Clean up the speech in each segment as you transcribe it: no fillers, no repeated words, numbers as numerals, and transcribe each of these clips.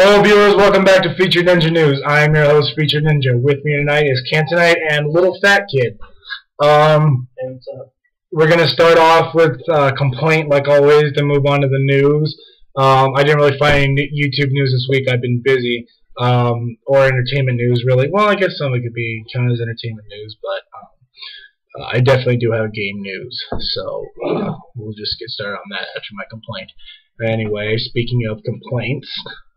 Hello viewers, welcome back to Featured Ninja News. I am your host, Featured Ninja. With me tonight is Cantonite and Little Fat Kid. We're going to start off with a complaint like always, then move on to the news. I didn't really find any YouTube news this week. I've been busy. Or entertainment news, really. Well, I guess some of it could be counted as entertainment news, but I definitely do have game news. So we'll just get started on that after my complaint. Anyway, speaking of complaints,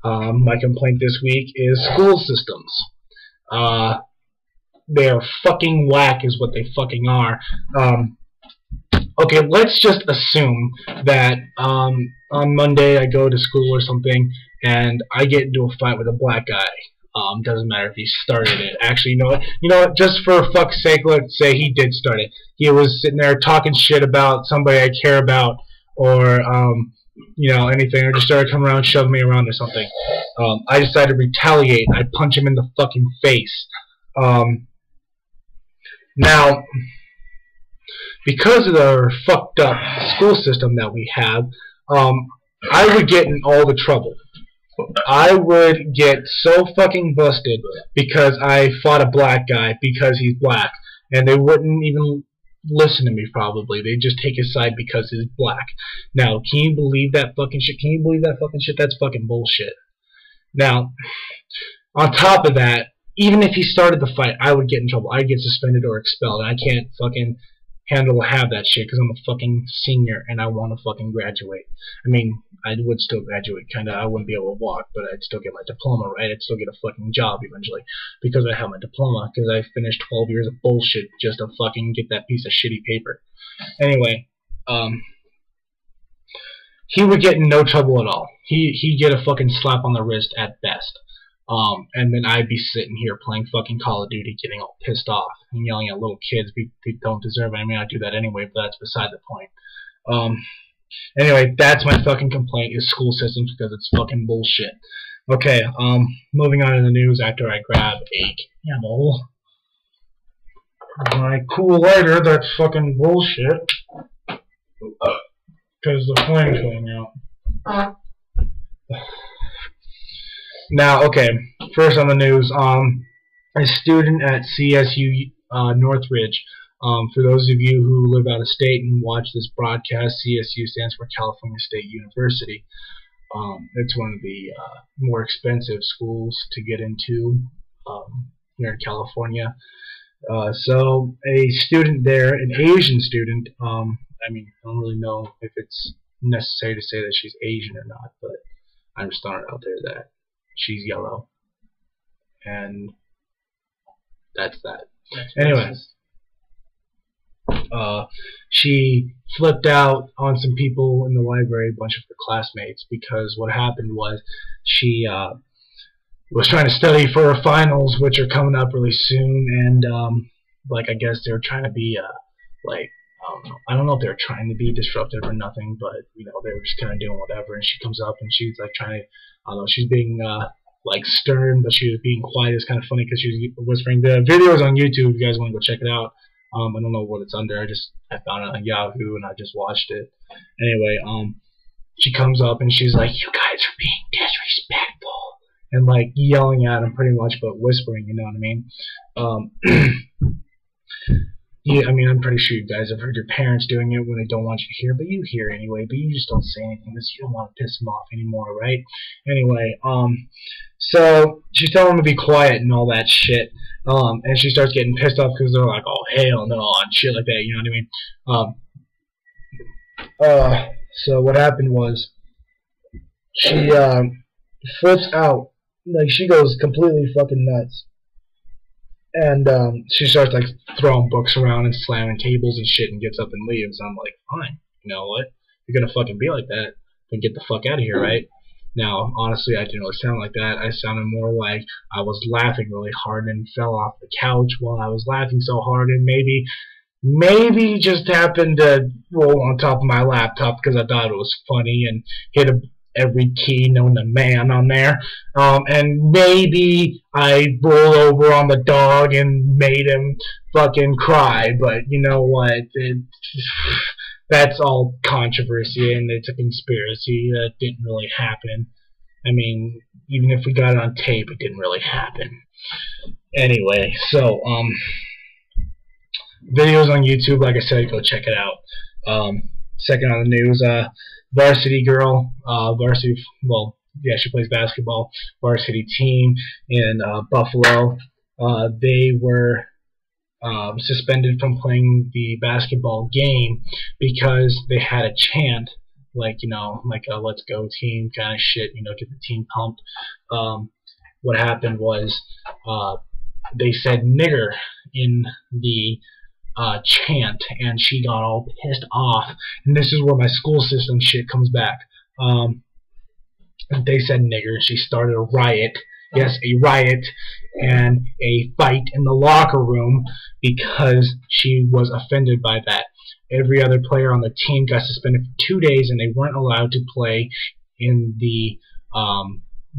my complaint this week is school systems. They're fucking whack is what they fucking are. Okay, let's just assume that on Monday I go to school or something and I get into a fight with a black guy. Doesn't matter if he started it. Actually, you know what? Just for fuck's sake, let's say he did start it. He was sitting there talking shit about somebody I care about, or you know, anything, or just started coming around, shoving me around or something. I decided to retaliate. I punch him in the fucking face. Now, because of the fucked up school system that we have, I would get in all the trouble. I would get so fucking busted because I fought a black guy because he's black, and they wouldn't even listen to me probably. They'd just take his side because he's black. Now, can you believe that fucking shit? Can you believe that fucking shit? That's fucking bullshit. Now, on top of that, even if he started the fight, I would get in trouble. I'd get suspended or expelled, and I can't fucking handle to have that shit because I'm a fucking senior and I want to fucking graduate. I mean, I would still graduate, kinda. I wouldn't be able to walk, but I'd still get my diploma, right? I'd still get a fucking job eventually because I have my diploma, because I finished 12 years of bullshit just to fucking get that piece of shitty paper. Anyway, he would get in no trouble at all. He'd get a fucking slap on the wrist at best. And then I'd be sitting here playing fucking Call of Duty, getting all pissed off and yelling at little kids. They don't deserve it. I mean, I do that anyway, but that's beside the point. Anyway, that's my fucking complaint, is school systems, because it's fucking bullshit. Okay, moving on to the news after I grab a camel. My cool lighter, that's fucking bullshit. Because the flame's going out. Now, okay, first on the news, a student at CSU Northridge, for those of you who live out of state and watch this broadcast, CSU stands for California State University. It's one of the more expensive schools to get into here in California. So a student there, an Asian student, I mean, I don't really know if it's necessary to say that she's Asian or not, but I'm just throwing it out there that she's yellow, and that's that. Anyway, she flipped out on some people in the library, a bunch of her classmates, because what happened was she was trying to study for her finals, which are coming up really soon, and like, I guess they were trying to be like, I don't know if they were trying to be disruptive or nothing, but you know, they were just kind of doing whatever. And she comes up and she's like trying to, I don't know, she's being like stern, but she was being quiet. It's kind of funny because she was whispering. The video is on YouTube. If you guys want to go check it out. I don't know what it's under. I found it on Yahoo and I just watched it. Anyway, she comes up and she's like, "You guys are being disrespectful," and like yelling at him pretty much, but whispering. You know what I mean? Yeah, I mean, I'm pretty sure you guys have heard your parents doing it when they don't want you to hear, but you hear anyway, but you just don't say anything because you don't want to piss them off anymore, right? Anyway, so she's telling them to be quiet and all that shit, and she starts getting pissed off because they're like, "Oh, hell no," and shit like that, you know what I mean? So what happened was, she, flips out, like, she goes completely fucking nuts. And she starts like throwing books around and slamming tables and shit and gets up and leaves. I'm like, fine, you know what? If you're gonna fucking be like that, then get the fuck out of here, right? Now, honestly, I didn't really sound like that. I sounded more like I was laughing really hard and fell off the couch while I was laughing so hard, and maybe just happened to roll on top of my laptop because I thought it was funny and hit every key known to man on there, and maybe I rolled over on the dog and made him fucking cry, but you know what, that's all controversy and it's a conspiracy that didn't really happen. I mean, even if we got it on tape, it didn't really happen. Anyway, so videos on YouTube, like I said, go check it out. Second on the news, varsity girl, well, yeah, she plays basketball, varsity team in Buffalo. They were suspended from playing the basketball game because they had a chant, like, like a let's go team kind of shit, get the team pumped. What happened was they said nigger in the chant, and she got all pissed off, and this is where my school system shit comes back. They said nigger, and she started a riot. Yes, a riot and a fight in the locker room because she was offended by that. Every other player on the team got suspended for 2 days, and they weren't allowed to play in the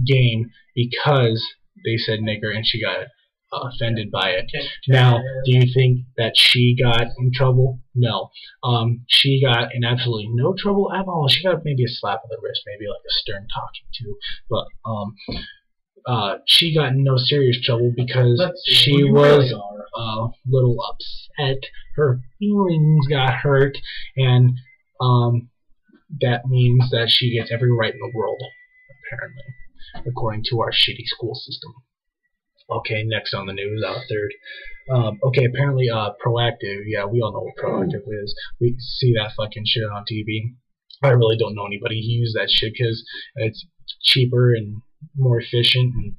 game because they said nigger, and she got offended by it. Now, do you think that she got in trouble? No. She got in absolutely no trouble at all. She got maybe a slap on the wrist, maybe like a stern talking to, but she got in no serious trouble because she was a little upset. Her feelings got hurt, and that means that she gets every right in the world, apparently, according to our shitty school system. Okay, next on the news, third. Okay, apparently Proactive, yeah, we all know what Proactive is. We see that fucking shit on TV. I really don't know anybody who uses that shit because it's cheaper and more efficient, and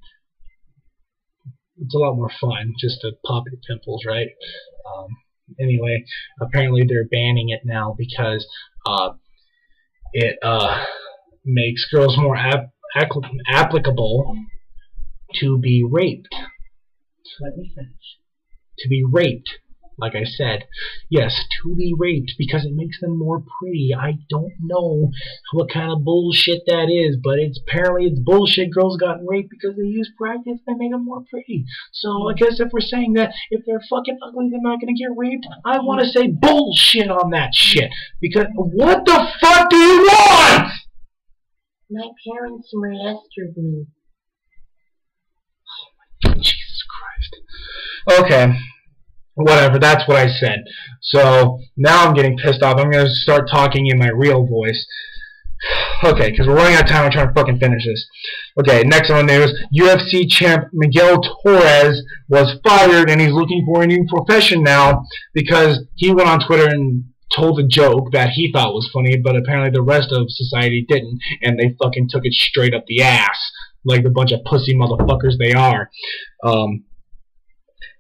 it's a lot more fun just to pop your pimples, right? Anyway, apparently they're banning it now because it makes girls more applicable to be raped. Let me finish. To be raped, like I said. Yes, to be raped, because it makes them more pretty. I don't know what kind of bullshit that is, but apparently it's bullshit. Girls got raped because they use practice, they make them more pretty. So I guess if we're saying that if they're fucking ugly, they're not gonna get raped, I want to say bullshit on that shit. Because what the fuck do you want? My parents molested me. Jesus Christ. Okay. Whatever, that's what I said. So, now I'm getting pissed off. I'm going to start talking in my real voice. Okay, because we're running out of time. I'm trying to fucking finish this. Okay, next on the news. UFC champ Miguel Torres was fired, and he's looking for a new profession now because he went on Twitter and told a joke that he thought was funny, but apparently the rest of society didn't, and they fucking took it straight up the ass, like the bunch of pussy motherfuckers they are.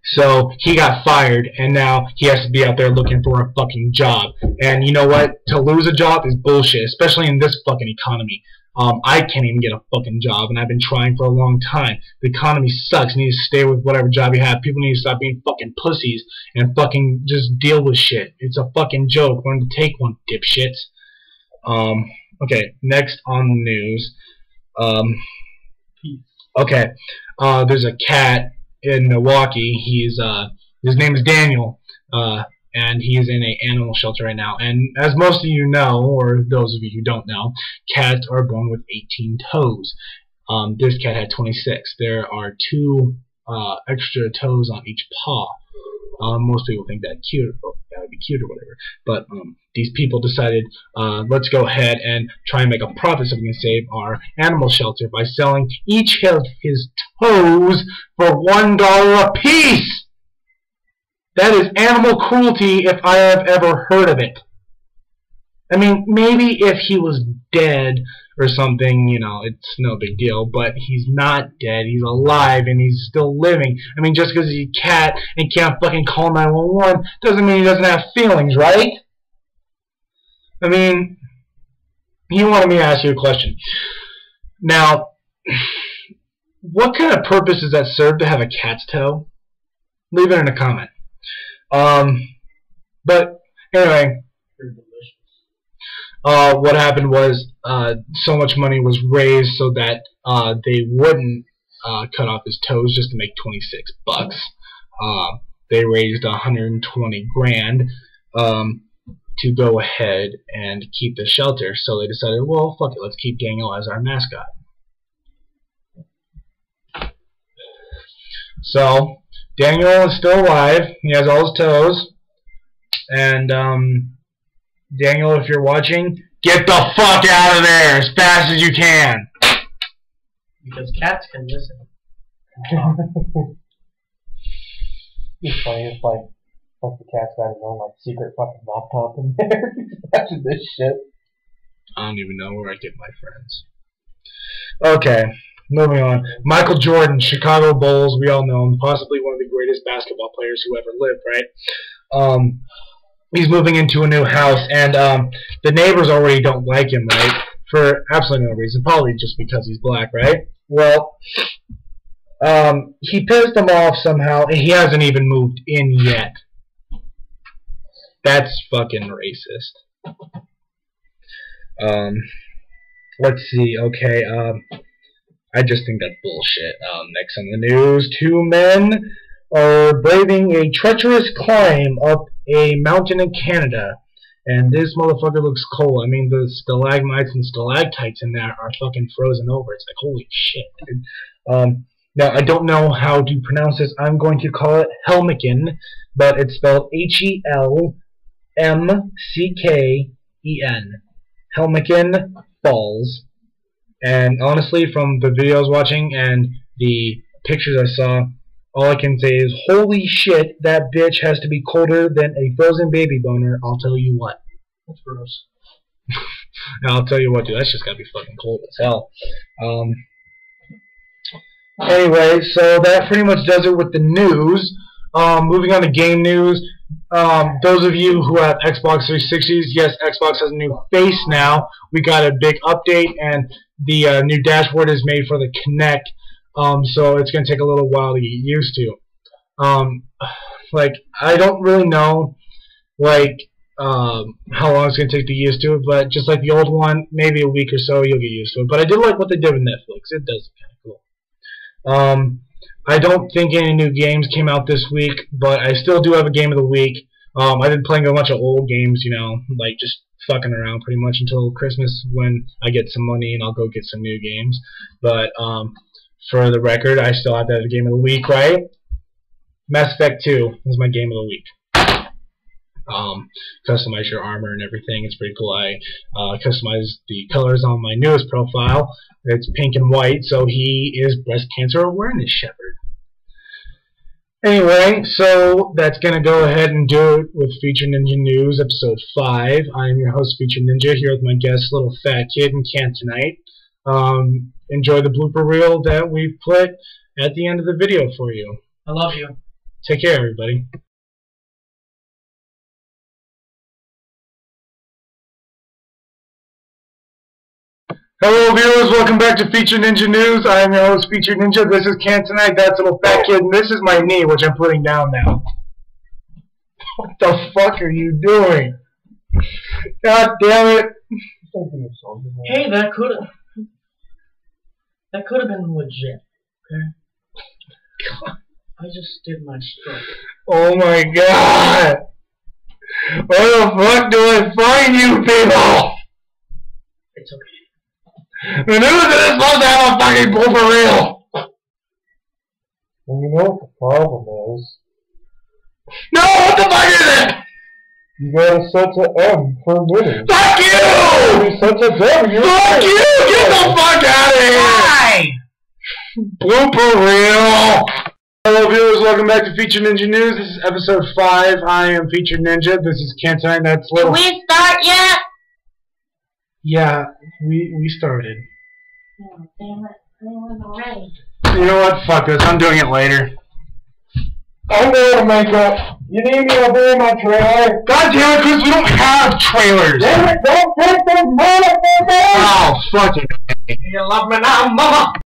So he got fired, and now he has to be out there looking for a fucking job. And you know what? To lose a job is bullshit, especially in this fucking economy. I can't even get a fucking job, and I've been trying for a long time. The economy sucks. You need to stay with whatever job you have. People need to stop being fucking pussies and fucking just deal with shit. It's a fucking joke. Learn to take one, dipshits. Okay, next on the news. Okay, there's a cat in Milwaukee. His name is Daniel, and he's in an animal shelter right now. And as most of you know, or those of you who don't know, cats are born with 18 toes. This cat had 26. There are 2 extra toes on each paw. Most people think that would be cute or whatever. But these people decided, let's go ahead and try and make a profit so we can save our animal shelter by selling each of his toes for $1 a piece. That is animal cruelty if I have ever heard of it. I mean, maybe if he was dead or something, you know, it's no big deal, but he's not dead, he's alive, and he's still living. I mean, just because he's a cat and can't fucking call 911 doesn't mean he doesn't have feelings, right? I mean, he wanted me to ask you a question. Now, what kind of purpose does that serve to have a cat's toe? Leave it in a comment. But, anyway, what happened was so much money was raised so that they wouldn't cut off his toes just to make 26 bucks. They raised 120 grand to go ahead and keep the shelter. So they decided, well, fuck it, let's keep Daniel as our mascot. So Daniel is still alive. He has all his toes. And Daniel, if you're watching, get the fuck out of there as fast as you can. Because cats can listen. It's funny, it's like the cat's got his own like secret fucking laptop in there. Imagine this shit. I don't even know where I get my friends. Okay, moving on. Michael Jordan, Chicago Bulls, we all know him, possibly one of the greatest basketball players who ever lived, right? He's moving into a new house, and the neighbors already don't like him, right? For absolutely no reason, probably just because he's black, right? Well, he pissed them off somehow, and he hasn't even moved in yet. That's fucking racist. Let's see, okay, I just think that's bullshit. Next on the news, 2 men are braving a treacherous climb up a mountain in Canada. And this motherfucker looks cold. I mean, the stalagmites and stalactites in there are fucking frozen over. It's like, holy shit, dude. Now, I don't know how to pronounce this. I'm going to call it Helmcken, but it's spelled Helmcken. Helmcken Falls. And honestly, from the video I was watching and the pictures I saw, all I can say is, holy shit, that bitch has to be colder than a frozen baby boner, I'll tell you what. That's gross. I'll tell you what, dude, that's just gotta be fucking cold as hell. Anyway, so that pretty much does it with the news. Moving on to game news. Those of you who have Xbox 360s, yes, Xbox has a new face now. We got a big update, and the new dashboard is made for the Kinect. So it's going to take a little while to get used to. Like, I don't really know, like, how long it's going to take to get used to it, but just like the old one, maybe a week or so you'll get used to it. But I did like what they did with Netflix. It does kind of cool. I don't think any new games came out this week, but I still do have a game of the week. I've been playing a bunch of old games, you know, like just fucking around pretty much until Christmas when I get some money and I'll go get some new games. But, for the record, I still have to have a game of the week, right? Mass Effect 2 is my game of the week. Customize your armor and everything. It's pretty cool. I customized the colors on my newest profile. It's pink and white, so he is Breast Cancer Awareness Shepherd. Anyway, so that's going to go ahead and do it with Feature Ninja News, Episode 5. I am your host, Feature Ninja, here with my guest, Little Fat Kid in Cantonite. Enjoy the blooper reel that we've put at the end of the video for you. I love you. Take care, everybody. Hello, viewers. Welcome back to Feature Ninja News. I am your host, Feature Ninja. This is Cantonite. That's Little Fat Kid, and this is my knee, which I'm putting down now. What the fuck are you doing? God damn it! Hey, that could have been legit. Okay. I just did my stroke. Oh my god! Where the fuck do I find you people? It's okay. The news is supposed to have a fucking blooper reel! And you know what the problem is? No, what the fuck is it? You gotta set to M for minute. Fuck you! You set to W. Fuck you! Get the fuck out of here! Why? Blooper reel! Hello viewers, welcome back to Feature Ninja News. This is episode 5. I am Feature Ninja. This is Cantonite. That's Little. Can we start yet? Yeah, we started. Oh, damn it. I wasn't ready. You know what? Fuck this. I'm doing it later. I'm gonna make up. You need me to bring my trailer? God damn it, Chris, we don't have trailers! Damn it, don't take those motherfuckers! Oh, fucking. You love me now, mama?